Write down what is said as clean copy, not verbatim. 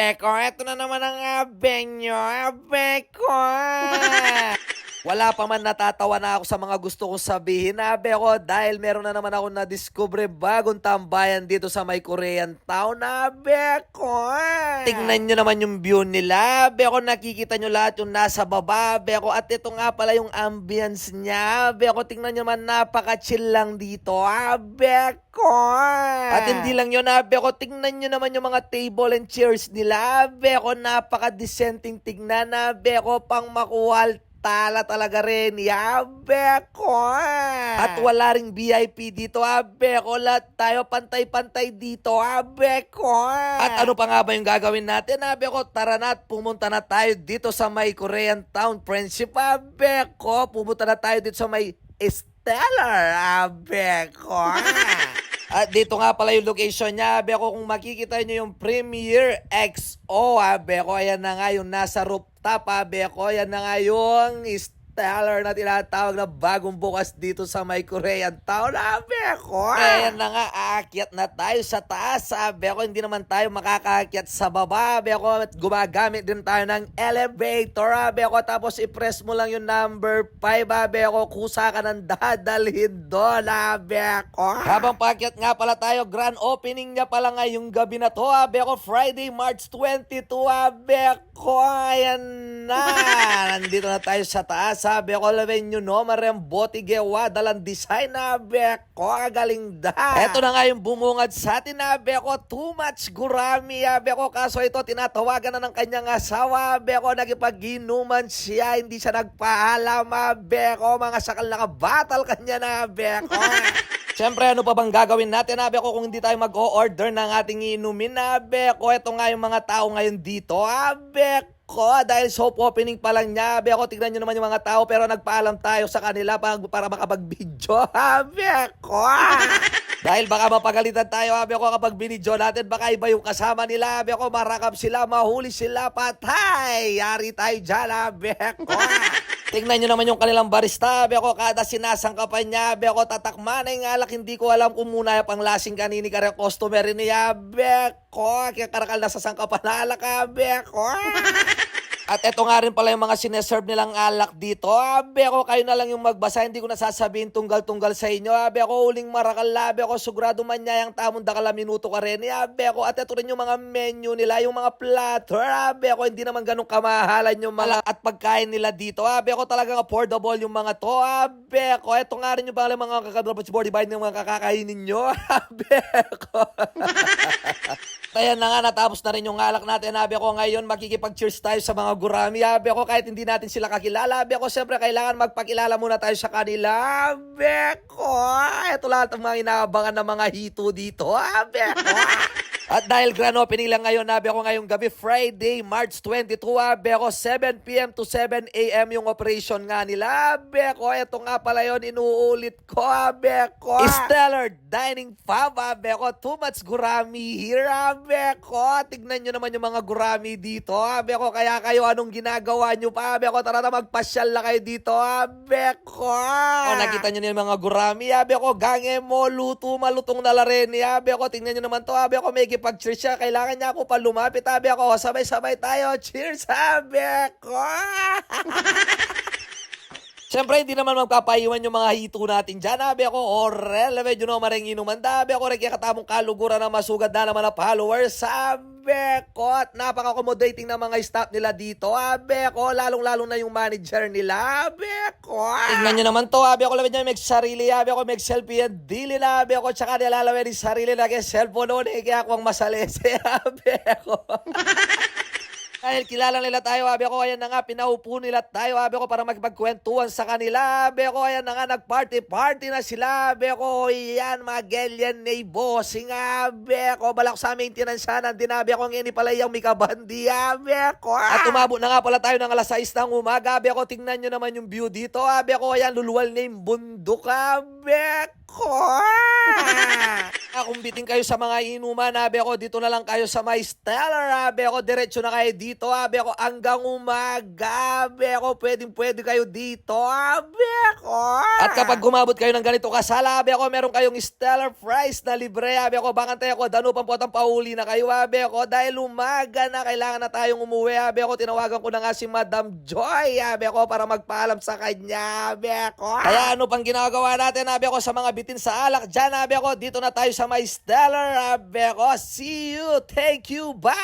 Beko, eto na naman ang venue, Beko. Wala pa man natatawa na ako sa mga gusto kong sabihin, Beko, dahil meron na naman ako na-discover bagong tambayan dito sa may Korean town, Beko. Tingnan nyo naman yung view nila, Beko, nakikita nyo lahat yung nasa baba, Beko, at ito nga pala yung ambience niya, Beko, tingnan nyo naman, napaka-chill lang dito, Beko. At hindi lang yun, Beko, tingnan nyo naman yung mga table and chairs nila, Beko, napaka-decenting tignan, Beko, pang makuha tala talaga rin, Beko. At wala ring VIP dito, Beko. Lahat tayo pantay-pantay dito, Beko. At ano pa nga ba yung gagawin natin, Beko? Tara na at pumunta na tayo dito sa may Korean Town Friendship, Beko. Pumunta na tayo dito sa may Stellar, Beko. At dito nga pala yung location niya, Beko, kung makikita nyo yung Premier XO, Beko, ayan na nga yung nasa rooftop, Beko, ayan na nga yung stellar na tinatawag na bagong bukas dito sa may Korean Town, Beko. Ayan na nga, aakyat na tayo sa taas, Beko, hindi naman tayo makakaakyat sa baba, Beko, at gumagamit din tayo ng elevator, Beko, tapos i-press mo lang yung number 5, Beko, kusa ka ng dadalhin doon, Beko. Habang paakyat nga pala tayo, grand opening niya pala ngayong gabi na to, Beko, Friday, March 22, Beko, ayan na. Nandito na tayo sa taas, Beko, lawen nyo no, marembote gewa, dalang design, Beko, galing da. Eto na nga yung bumungad sa atin, Beko, too much gurami, Beko, kaso ito tinatawagan na ng kanyang asawa, Beko, nagipag-inuman siya, hindi siya nagpaalam, Beko, mga sakal na kabatal kanya na, Beko. Siyempre, ano pa bang gagawin natin, Beko, kung hindi tayo mag-o-order ng ating inumin, Beko? Ito nga yung mga tao ngayon dito, Beko. Dahil soft opening pa lang niya, Beko, tignan nyo naman yung mga tao, pero nagpaalam tayo sa kanila para makapag-video, Beko. Dahil baka mapagalitan tayo, Beko, kapag binidyo natin, baka iba yung kasama nila, Beko, marakap sila, mahuli sila, patay. Yari tayo dyan, Beko. Tingnan nyo naman yung kanilang barista, Beko, kada sinasangkapan niya, Beko, tatakman na yung alak, hindi ko alam kung muna yung panglasing kanini ka rin customer niya, Beko, kaya karakal na sa sangkapan na alak, Beko. At eto nga rin pala yung mga sineserve nilang alak dito, Beko, kayo na lang yung magbasa, hindi ko nasasabihin tunggal-tunggal sa inyo, Beko, uling marakal, Beko, sugurado man niya yung tamong dakala minuto ka rin, Beko, at eto rin yung mga menu nila, yung mga platter, Beko, hindi naman ganun kamahalan yung mga at pagkain nila dito, Beko, talagang affordable yung mga to, Beko, eto nga rin yung pala mga kakadropos board, iba yung mga kakakainin nyo, Beko. Ayan na nga, natapos na rin yung alak natin, Beko, ngayon makikipag-cheers tayo sa mga gurami, Beko, kahit hindi natin sila kakilala, Beko, siyempre kailangan magpakilala muna tayo sa kanila, Beko. Ito lahat ang mga inaabangan ng mga hito dito, Beko. At dahil grand opening lang ngayon, Beko, ngayong gabi, Friday, March 22, Beko, 7 p.m. to 7 a.m. yung operation nga nila, Beko. Ito nga pala yun, inuulit ko, Beko. Stellar Dining Fab, Beko. Too much gurami here, Beko. Tignan nyo naman yung mga gurami dito, Beko. Kaya kayo, anong ginagawa nyo pa, Beko? Tara na, magpasyal na kayo dito, Beko. O, nakita nyo na yung mga gurami, Beko. Gange mo, luto, malutong na rin, Beko. Tingnan nyo naman to, Beko. May pag-cheers siya, kailangan niya ako pa lumapit, Beko. Sabay-sabay tayo. Cheers, Beko. Siyempre, hindi naman magpapaiwan yung mga hito natin dyan, Beko. O relevant yun naman rin inuman, Beko. Kaya katamong kaluguran na masugad na naman na followers, Beko. At napaka-accommodating na mga staff nila dito, Beko. Lalong-lalo na yung manager nila, Beko. Tingnan nyo naman to, Beko. Laban nyo, may sarili, Beko. May selfie yan, dili na, Beko. Tsaka nilalawin yung sarili na kaya cellphone noon, kaya ako ang masalese, Beko. Dahil kilala nila tayo, Beko, ayan na nga, pinaupo nila tayo, Beko, para magpagkwentuhan sa kanila, Beko, ayan na nga, nagparty-party na sila, Beko, yan, mga gelyan na bossing, Beko, balak sa maintenance siya, nandin, Beko, ngayon pala yung mikabandi, Beko. At umabot na nga pala tayo ng alas 6 ng umaga, Beko, tingnan nyo naman yung view dito, Beko, ayan, luluwal na yung bundok, Beko. Kung biting kayo sa mga inuman, Beko, dito na lang kayo sa may Stellar, Beko, diretso na kayo dito. dito, abe ko, hanggang umaga, abe ko, pwede kayo dito, abe ko. At kapag gumabot kayo ng ganito kasala, abe ko, meron kayong stellar prize na libre, abe ko, bakante ako, danupan po at pauli na kayo, abe ko, dahil umaga na, kailangan na tayong umuwi, abe ko, tinawagan ko na nga si Madam Joy, abe ko, para magpaalam sa kanya, abe ko. Kaya ano pang ginagawa natin, abe ko, sa mga bitin sa alak dyan, abe ko, dito na tayo sa may stellar, abe ko, see you, thank you, bye!